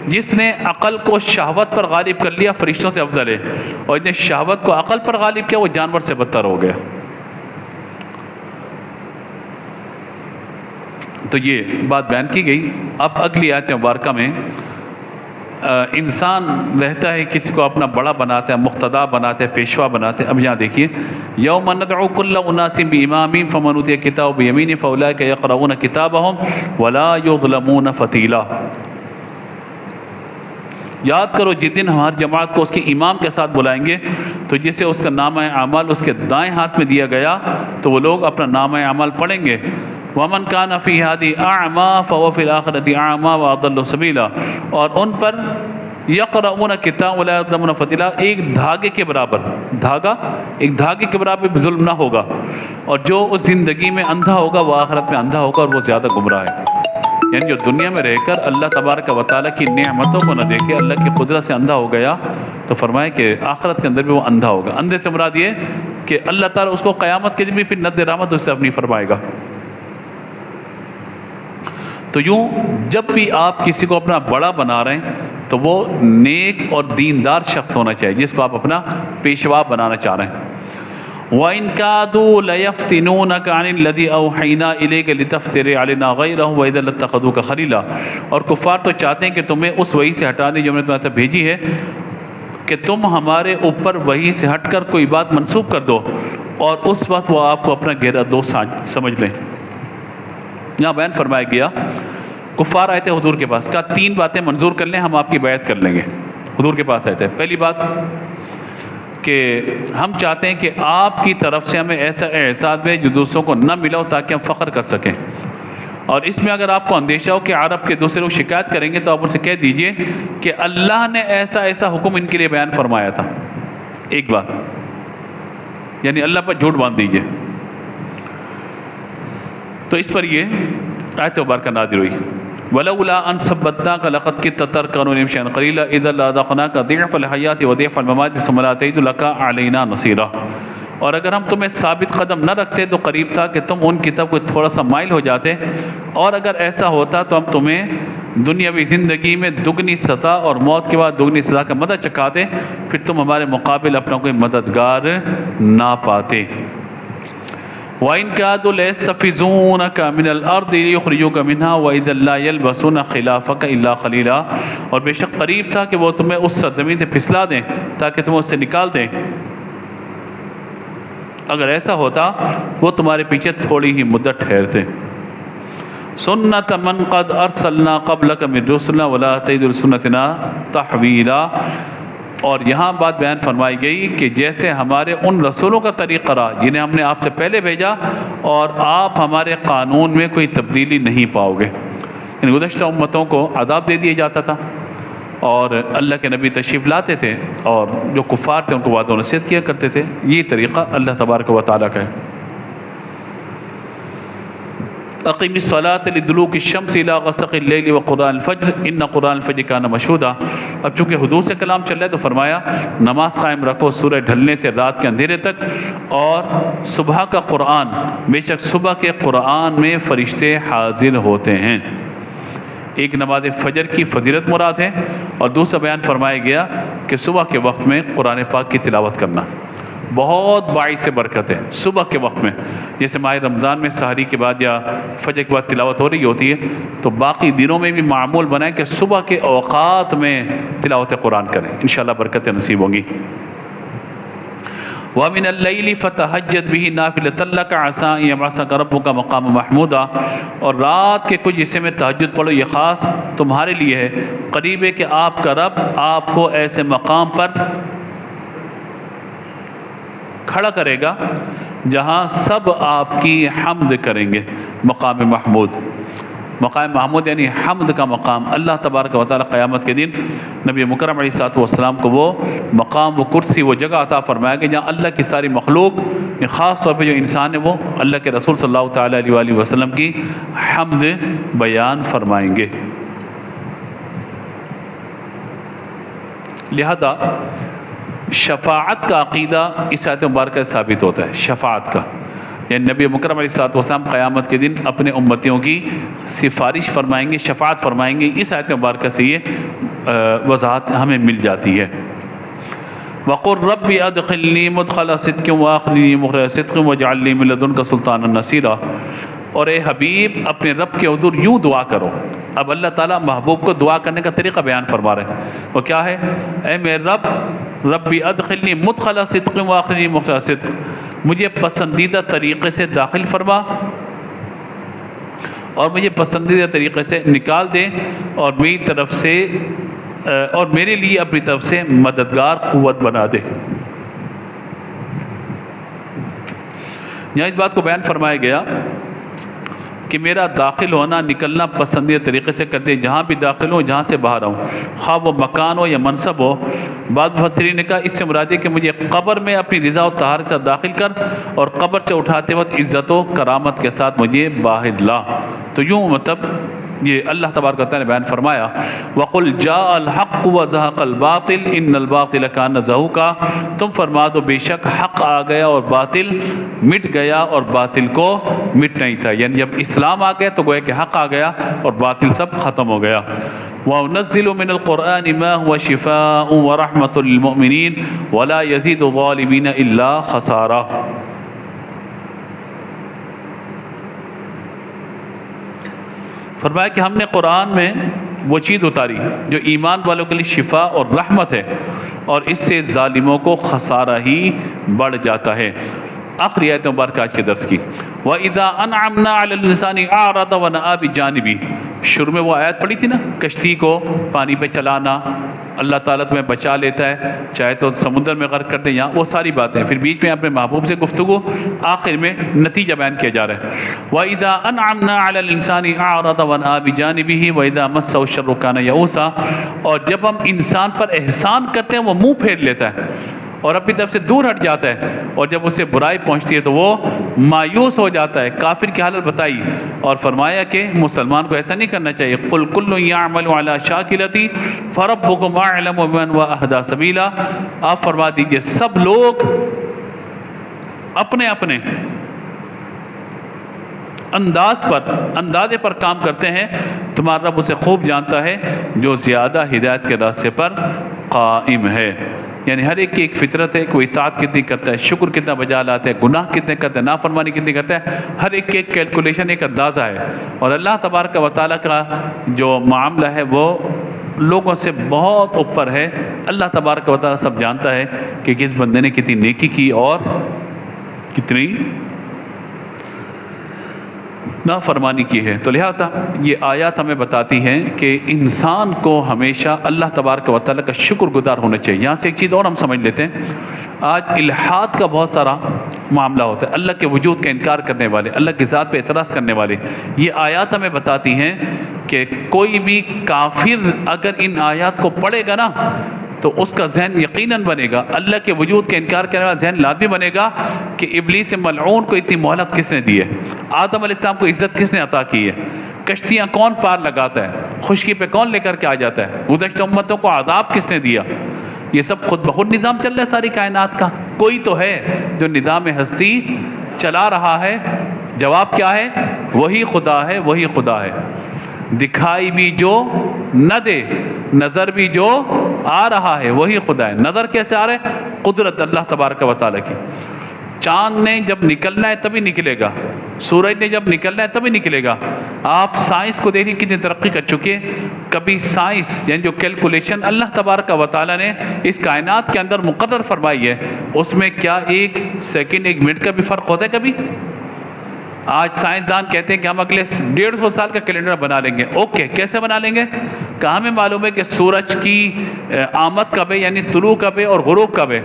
S1: جس نے عقل کو شہوت پر غالب کر لیا فرشتوں سے افضل ہے، اور جس نے شہوت کو عقل پر غالب کیا وہ جانور سے بدتر ہو گیا۔ تو یہ بات بیان کی گئی۔ اب اگلی آیت مبارکہ میں انسان رہتا ہے، کسی کو اپنا بڑا بناتا ہے، مقتدا بناتا ہے، پیشوا بناتا ہے۔ اب یہاں دیکھیے، یوم ندعو کل اناس بامامہم فمن اوتی کتابہ بیمینہ فاولئک یقرؤون کتابہم ولا یظلمون فتیلا۔ یاد کرو جس دن ہماری جماعت کو اس کے امام کے ساتھ بلائیں گے تو جسے اس کا نامہ اعمال اس کے دائیں ہاتھ میں دیا گیا تو وہ لوگ اپنا نامہ اعمال پڑھیں گے۔ وَمَنْ كَانَ فِي هَذِهِ أَعْمَى فَهُوَ فِي الْآخِرَةِ أَعْمَى وَأَضَلُّ سَبِيلًا، اور ان پر يَقْرَؤُونَ كِتَابَ وَلَا يُظْلَمُونَ فَتِيلًا، ایک دھاگے کے برابر، ایک دھاگے کے برابر بھی ظلم نہ ہوگا، اور جو اس زندگی میں اندھا ہوگا وہ آخرت میں اندھا ہوگا اور وہ زیادہ گمراہ ہے۔ یعنی جو دنیا میں رہ کر اللہ تبارک و تعالیٰ کی نعمتوں کو نہ دیکھے، اللہ کی قدرت سے اندھا ہو گیا، تو فرمائے کہ آخرت کے اندر بھی وہ اندھا ہوگا۔ اندھے سے مراد یہ کہ اللہ تعالیٰ اس کو قیامت کے دن بھی پھر ند رحمت اس سے اپنی فرمائے گا۔ تو یوں جب بھی آپ کسی کو اپنا بڑا بنا رہے ہیں تو وہ نیک اور دیندار شخص ہونا چاہیے جس کو آپ اپنا پیشوا بنانا چاہ رہے ہیں۔ وَإِن كَادُوا لَيَفْتِنُونَكَ عَنِ الَّذِي أَوْحَيْنَا إِلَيْكَ لِتَفْتَرِيَ عَلَيْنَا غَيْرَهُ وَإِذًا لَاتَّخَذُوكَ خَلِيلًا، اور کفار تو چاہتے ہیں کہ تمہیں اس وحی سے ہٹا دیں جو ہم نے تمہارے ساتھ بھیجی ہے، کہ تم ہمارے اوپر وحی سے ہٹ کر کوئی بات منسوخ کر دو، اور اس وقت وہ آپ کو اپنا گہرا دوست سمجھ لیں۔ یہاں بیان فرمایا گیا، کفار آئے تھے حضور کے پاس، کہا 3 باتیں منظور کر لیں ہم آپ کی بیعت کر لیں گے۔ حضور کے پاس آئے تھے، پہلی بات کہ ہم چاہتے ہیں کہ آپ کی طرف سے ہمیں ایسا احساس میں جو دوسروں کو نہ ملا ہو تاکہ ہم فخر کر سکیں، اور اس میں اگر آپ کو اندیشہ ہو کہ عرب کے دوسرے لوگ شکایت کریں گے تو آپ ان سے کہہ دیجئے کہ اللہ نے ایسا حکم ان کے لیے بیان فرمایا تھا۔ ایک بات، یعنی اللہ پر جھوٹ باندھ دیجئے۔ تو اس پر یہ آیت مبارکہ نازل ہوئی، وَلَوْلَا أَن ثَبَّتْنَاكَ لَقَدْ كِدتَّ تَرْكَنُ إِلَيْهِمْ شَيْئًا قَلِيلًا إِذًا لَّأَذَقْنَاكَ ضِعْفَ الْحَيَاةِ وَضِعْفَ الْمَمَاتِ ثُمَّ لَا تَجِدُ لَكَ عَلَيْنَا نَصِيرًا، اور اگر ہم تمہیں ثابت قدم نہ رکھتے تو قریب تھا کہ تم ان کی طرف کوئی تھوڑا سا مائل ہو جاتے، اور اگر ایسا ہوتا تو ہم تمہیں دنیاوی زندگی میں دگنی سزا اور موت کے بعد دگنی سزا کا مدد چکھاتے، پھر تم ہمارے مقابل اپنا کوئی مددگار نہ پاتے۔ وَإِن كَادُوا لَيَسْتَفِزُّونَكَ مِنَ الْأَرْضِ لِيُخْرِجُوكَ مِنْهَا وَإِذًا لَّا يَلْبَثُونَ خِلَافَكَ إِلَّا قَلِيلًا، اور بے شک قریب تھا کہ وہ تمہیں اس سرزمین سے پھسلا دیں تاکہ تمہیں اس سے نکال دیں، اگر ایسا ہوتا وہ تمہارے پیچھے تھوڑی ہی مدت ٹھہرتے۔ سُنَّةَ مَنْ قَدْ أَرْسَلْنَا قَبْلَكَ مِن رُّسُلِنَا وَلَا تَجِدُ لِسُنَّتِنَا تَحْوِيلًا، اور یہاں بات بیان فرمائی گئی کہ جیسے ہمارے ان رسولوں کا طریقہ رہا جنہیں ہم نے آپ سے پہلے بھیجا، اور آپ ہمارے قانون میں کوئی تبدیلی نہیں پاؤ گے۔ یعنی گزشتہ امتوں کو عذاب دے دیا جاتا تھا اور اللہ کے نبی تشریف لاتے تھے اور جو کفار تھے ان کو وعدہ و نصیحت کیا کرتے تھے۔ یہ طریقہ اللہ تبارک و تعالیٰ کا ہے۔ اقیم الصلاۃ لدلوک الشمس الی غسق اللیل وقرآن الفجر ان قرآن الفجر کان مشہودا۔ اب چونکہ حضور سے کلام چل رہا ہے تو فرمایا نماز قائم رکھو سورج ڈھلنے سے رات کے اندھیرے تک، اور صبح کا قرآن، بے شک صبح کے قرآن میں فرشتے حاضر ہوتے ہیں۔ ایک نماز فجر کی فضیلت مراد ہے، اور دوسرا بیان فرمایا گیا کہ صبح کے وقت میں قرآن پاک کی تلاوت کرنا بہت باعث برکت ہے۔ صبح کے وقت میں جیسے ماہ رمضان میں سحری کے بعد یا فجر کے بعد تلاوت ہو رہی ہوتی ہے، تو باقی دنوں میں بھی معمول بنائیں کہ صبح کے اوقات میں تلاوت قرآن کریں، انشاءاللہ برکتیں نصیب ہوں گی۔ وَمِنَ اللَّيْلِ فَتَهَجَّدْ بِهِ نَافِلَةً لَكَ عَسَىٰ أَن يَبْعَثَكَ رَبُّكَ مَقَامًا مَحْمُودًا، اور رات کے کچھ حصے میں تہجد پڑھو، یہ خاص تمہارے لیے ہے، قریب ہے کہ آپ کا رب آپ کو ایسے مقام پر کھڑا کرے گا جہاں سب آپ کی حمد کریں گے۔ مقام محمود، مقام محمود یعنی حمد کا مقام۔ اللہ تبارک و تعالیٰ قیامت کے دن نبی مکرم علیہ الصلوۃ والسلام کو وہ مقام، وہ کرسی، وہ جگہ عطا فرمایا کہ جہاں اللہ کی ساری مخلوق، خاص طور پہ جو انسان ہے وہ اللہ کے رسول صلی اللہ تعالیٰ علیہ وآلہ وسلم کی حمد بیان فرمائیں گے۔ لہذا شفاعت کا عقیدہ اس آیت مبارکہ سے ثابت ہوتا ہے، شفاعت کا، یعنی نبی مکرم علیہ الصلوۃ والسلام قیامت کے دن اپنے امتیوں کی سفارش فرمائیں گے، شفاعت فرمائیں گے۔ اس آیت مبارکہ سے یہ وضاحت ہمیں مل جاتی ہے۔ وَقُلْ رَبِّ أَدْخِلْنِي مُدْخَلَ صِدْقٍ وَأَخْرِجْنِي مُخْرَجَ صِدْقٍ وَاجْعَلْ لِي مِن لَّدُنكَ سُلْطَانًا نَصِيرًا۔ اور اے حبیب اپنے رب کے حضور یوں دعا کرو۔ اب اللہ تعالیٰ محبوب کو دعا کرنے کا طریقہ بیان فرما رہے ہیں، وہ کیا ہے؟ اے میرے رب، ربی ادخلنی مدخل صدق واخرجنی مخرج صدق، مجھے پسندیدہ طریقے سے داخل فرما اور مجھے پسندیدہ طریقے سے نکال دے، اور میری طرف سے اور میرے لیے اپنی طرف سے مددگار قوت بنا دے۔ یہاں اس بات کو بیان فرمایا گیا کہ میرا داخل ہونا نکلنا پسندیدہ طریقے سے کر دے، جہاں بھی داخل ہوں، جہاں سے باہر آؤں، خواہ وہ مکان ہو یا منصب ہو۔ بعض مفسرین نے کہا اس سے مراد ہے کہ مجھے قبر میں اپنی رضا و طہارت سے داخل کر، اور قبر سے اٹھاتے وقت عزت و کرامت کے ساتھ مجھے باہر لا۔ تو یوں مطلب یہ اللہ تبارک و تعالیٰ نے بیان فرمایا، وَقُلْ جَاءَ الْحَقُّ وَزَهَقَ الْبَاطِلُ إِنَّ الْبَاطِلَ كَانَ زَهُوقًا، تم فرما دو بے شک حق آ گیا اور باطل مٹ گیا، اور باطل کو مٹ نہیں تھا، یعنی جب اسلام آ گیا تو گویا کہ حق آ گیا اور باطل سب ختم ہو گیا۔ وَنُنَزِّلُ مِنَ الْقُرْآنِ مَا هُوَ شِفَاءٌ وَرَحْمَةٌ لِّلْمُؤْمِنِينَ وَلَا يَزِيدُ الظَّالِمِينَ إِلَّا خَسَارًا۔ فرمایا کہ ہم نے قرآن میں وہ چیز اتاری جو ایمان والوں کے لیے شفا اور رحمت ہے، اور اس سے ظالموں کو خسارہ ہی بڑھ جاتا ہے۔ آخری آیت مبارکہ آج کے درس کی، وَإِذَا أَنْعَمْنَا عَلَى الْإِنسَانِ أَعْرَضَ وَنَأَىٰ بِجَانِبِهِ، شروع میں وہ آیت پڑھی تھی نا، کشتی کو پانی پہ چلانا، اللہ تعالیٰ تمہیں بچا لیتا ہے، چاہے تو سمندر میں غرق کر دیں، یہاں وہ ساری باتیں، پھر بیچ میں اپنے محبوب سے گفتگو، آخر میں نتیجہ بیان کیا جا رہا ہے۔ وَإِذَا أَنْعَمْنَا عَلَى الْإِنسَانِ أَعْرَضَ وَنَأَىٰ بِجَانِبِهِ وَإِذَا مَسَّهُ الشَّرُّ كَانَ يَئُوسًا، اور جب ہم انسان پر احسان کرتے ہیں وہ منہ پھیر لیتا ہے اور اپنی طرف سے دور ہٹ جاتا ہے، اور جب اسے برائی پہنچتی ہے تو وہ مایوس ہو جاتا ہے۔ کافر کی حالت بتائی اور فرمایا کہ مسلمان کو ایسا نہیں کرنا چاہیے۔ قُلْ كُلٌّ يَعْمَلُ عَلَىٰ شَاكِلَتِهِ فَرَبُّكُمْ أَعْلَمُ بِمَنْ هُوَ أَهْدَىٰ سَبِيلًا، آپ فرما دیجئے سب لوگ اپنے اپنے اندازے پر کام کرتے ہیں، تمہارا رب اسے خوب جانتا ہے جو زیادہ ہدایت کے راستے پر قائم ہے۔ یعنی ہر ایک کی ایک فطرت ہے، کوئی اطاعت کتنی کرتا ہے، شکر کتنا بجا لاتا ہے، گناہ کتنے کرتا ہے، نافرمانی کتنی کرتا ہے، ہر ایک کی ایک کیلکولیشن، ایک اندازہ ہے۔ اور اللہ تبارک و تعالیٰ کا جو معاملہ ہے وہ لوگوں سے بہت اوپر ہے۔ اللہ تبارک و تعالیٰ سب جانتا ہے کہ کس بندے نے کتنی نیکی کی اور کتنی نافرمانی کی ہے۔ تو لہٰذا یہ آیات ہمیں بتاتی ہیں کہ انسان کو ہمیشہ اللہ تبارک و تعالیٰ کا شکر گزار ہونا چاہیے۔ یہاں سے ایک چیز اور ہم سمجھ لیتے ہیں، آج الحاد کا بہت سارا معاملہ ہوتا ہے، اللہ کے وجود کا انکار کرنے والے، اللہ کی ذات پہ اعتراض کرنے والے۔ یہ آیات ہمیں بتاتی ہیں کہ کوئی بھی کافر اگر ان آیات کو پڑھے گا نا تو اس کا ذہن یقیناً بنے گا، اللہ کے وجود کا انکار کرنے والا ذہن لازمی بنے گا کہ ابلیس ملعون کو اتنی مہلت کس نے دی ہے، آدم علیہ السلام کو عزت کس نے عطا کی ہے، کشتیاں کون پار لگاتا ہے، خشکی پہ کون لے کر کے آ جاتا ہے، گزشتہ امتوں کو عذاب کس نے دیا۔ یہ سب خود بخود نظام چل رہا ہے ساری کائنات کا، کوئی تو ہے جو نظام ہستی چلا رہا ہے۔ جواب کیا ہے؟ وہی خدا ہے، وہی خدا ہے۔ دکھائی بھی جو نہ دے، نظر بھی جو آ رہا ہے وہی خدا ہے۔ نظر کیسے آ رہا ہے؟ قدرت اللہ تبارک و تعالیٰ کی۔ چاند نے جب نکلنا ہے تبھی نکلے گا، سورج نے جب نکلنا ہے تبھی نکلے گا۔ آپ سائنس کو دیکھیں کتنی ترقی کر چکی ہے، کبھی سائنس یعنی جو کیلکولیشن اللہ تبارک و تعالیٰ نے اس کائنات کے اندر مقرر فرمائی ہے، اس میں کیا ایک سیکنڈ ایک منٹ کا بھی فرق ہوتا ہے کبھی؟ آج سائنسدان کہتے ہیں کہ ہم اگلے 150 سال کا کیلنڈر بنا لیں گے۔ اوکے، کیسے بنا لیں گے؟ کہاں ہمیں معلوم ہے کہ سورج کی آمد کب ہے، یعنی طلوع کب ہے اور غروب کب ہے،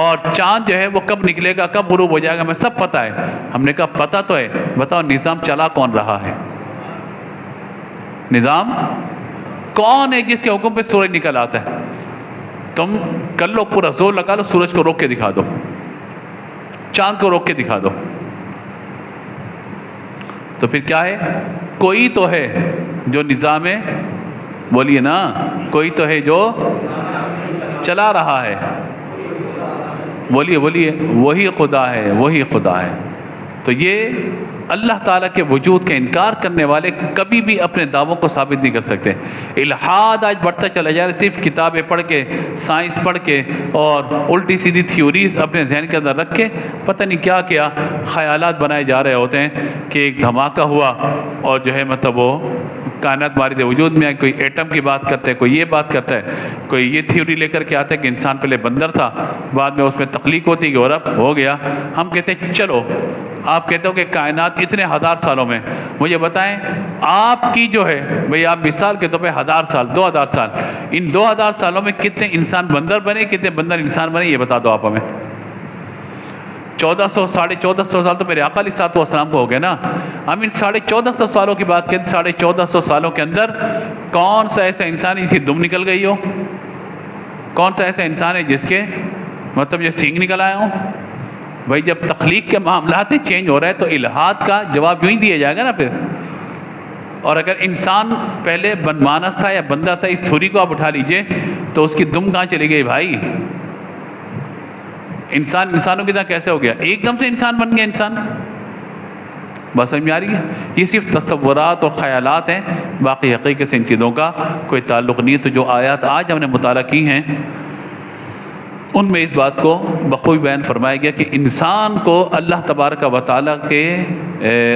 S1: اور چاند جو ہے وہ کب نکلے گا، کب غروب ہو جائے گا، ہمیں سب پتہ ہے۔ ہم نے کہا پتہ تو ہے، بتاؤ نظام چلا کون رہا ہے؟ نظام کون ہے جس کے حکم پہ سورج نکل آتا ہے؟ تم کر لو، پورا زور لگا لو، سورج کو روک کے دکھا دو، چاند کو روک کے دکھا دو، تو پھر کیا ہے؟ کوئی تو ہے جو نظام ہے، بولیے نا، کوئی تو ہے جو چلا رہا ہے، بولیے وہی خدا ہے، وہی خدا ہے۔ تو یہ اللہ تعالیٰ کے وجود کا انکار کرنے والے کبھی بھی اپنے دعووں کو ثابت نہیں کر سکتے۔ الحاد آج بڑھتا چلا جا رہا ہے، صرف کتابیں پڑھ کے، سائنس پڑھ کے اور الٹی سیدھی تھیوریز اپنے ذہن کے اندر رکھ کے پتہ نہیں کیا کیا خیالات بنائے جا رہے ہوتے ہیں کہ ایک دھماکہ ہوا اور جو ہے مطلب وہ کائنات مارد وجود میں کوئی ایٹم کی بات کرتا ہے، کوئی یہ بات کرتا ہے، کوئی یہ تھیوری لے کر کے آتا ہے کہ انسان پہلے بندر تھا، بعد میں اس میں تخلیق ہوتی کہ اور اب ہو گیا۔ ہم کہتے ہیں چلو، آپ کہتے ہو کہ کائنات اتنے 1000 سالوں میں، مجھے بتائیں آپ کی جو ہے بھئی، آپ مثال کے طور پہ 1000 سال 2000 سال، ان 2000 سالوں میں کتنے انسان بندر بنے، کتنے بندر انسان بنے، یہ بتا دو آپ ہمیں۔ 1400 1450 سال تو میرے آقا علیہ الصلوۃ والسلام کو ہو گئے نا۔ ہم ان 1450 سالوں کی بات کرتے ہیں، 1450 سالوں کے اندر کون سا ایسا انسان ہے جس کی دم نکل گئی ہو؟ کون سا ایسا انسان ہے جس کے مطلب یہ سینگ نکل آئے ہوں؟ بھائی جب تخلیق کے معاملات چینج ہو رہے ہیں تو الہات کا جواب یوں ہی دیا جائے گا نا پھر۔ اور اگر انسان پہلے مانس تھا یا بندہ تھا، اس تھوری کو آپ اٹھا لیجئے تو اس کی دم کہاں چلی گئی بھائی؟ انسانوں کی طرح کیسے ہو گیا؟ ایک دم سے انسان بن گیا انسان۔ بس سمجھ میں آ رہی ہے؟ یہ صرف تصورات اور خیالات ہیں، باقی حقیقت سے ان چیزوں کا کوئی تعلق نہیں ہے۔ تو جو آیات آج ہم نے مطالعہ کی ہیں ان میں اس بات کو بخوبی بیان فرمایا گیا کہ انسان کو اللہ تبارک و تعالیٰ کے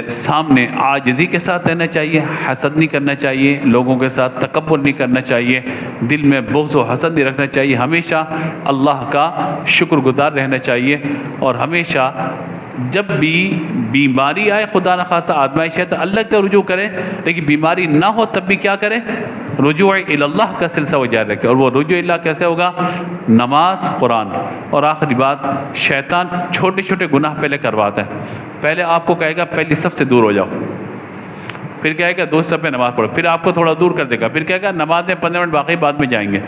S1: سامنے عاجزی کے ساتھ رہنا چاہیے، حسد نہیں کرنا چاہیے، لوگوں کے ساتھ تکبر نہیں کرنا چاہیے، دل میں بغض و حسد نہیں رکھنا چاہیے، ہمیشہ اللہ کا شکر گزار رہنا چاہیے، اور ہمیشہ جب بھی بیماری آئے، خدا نخواستہ آزمائش ہے، تو اللہ کا رجوع کرے، لیکن بیماری نہ ہو تب بھی کیا کرے؟ رجوع اللہ کا سلسلہ وہ جاری رکھے۔ اور وہ رجوع اللہ کیسے ہوگا؟ نماز، قرآن۔ اور آخری بات، شیطان چھوٹے چھوٹے گناہ پہلے کرواتا ہے، پہلے آپ کو کہے گا پہلی صف سے دور ہو جاؤ، پھر کہے گا دوسری صف میں نماز پڑھو، پھر آپ کو تھوڑا دور کر دے گا، پھر کہے گا نماز میں 15 منٹ باقی بعد میں جائیں گے،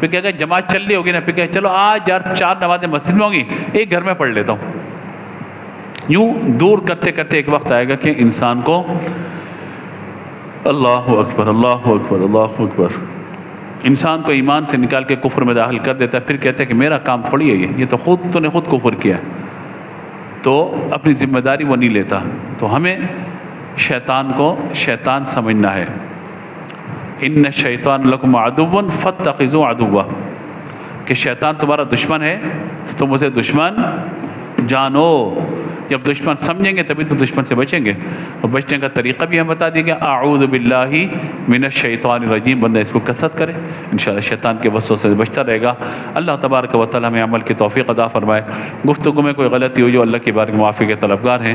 S1: پھر کہے گا جماعت چل رہی ہوگی نا، پھر کہے گا چلو آج یار 4 نمازیں مسجد میں ہوں گی، ایک گھر میں پڑھ لیتا ہوں۔ یوں دور کرتے کرتے ایک وقت آئے گا کہ انسان کو اللہ اکبر اللہ اکبر اللہ اکبر، انسان کو ایمان سے نکال کے کفر میں داخل کر دیتا ہے، پھر کہتے ہیں کہ میرا کام تھوڑی ہے یہ تو تو نے خود کفر کیا، تو اپنی ذمہ داری وہ نہیں لیتا۔ تو ہمیں شیطان کو شیطان سمجھنا ہے۔ ان الشیطان لکم عدو فاتخذوه عدوا، کہ شیطان تمہارا دشمن ہے تو تم اسے دشمن جانو۔ جب دشمن سمجھیں گے تبھی تو دشمن سے بچیں گے، اور بچنے کا طریقہ بھی ہم بتا دیں گے، اعوذ باللہ من الشیطان الرجیم، بندہ اس کو کثرت کرے، انشاءاللہ شیطان کے وسوسے سے بچتا رہے گا۔ اللہ تبارک و تعالی ہمیں عمل کی توفیق عطا فرمائے۔ گفتگو میں کوئی غلطی ہوئی جو اللہ کی بارگاہ میں معافی کے طلبگار ہیں۔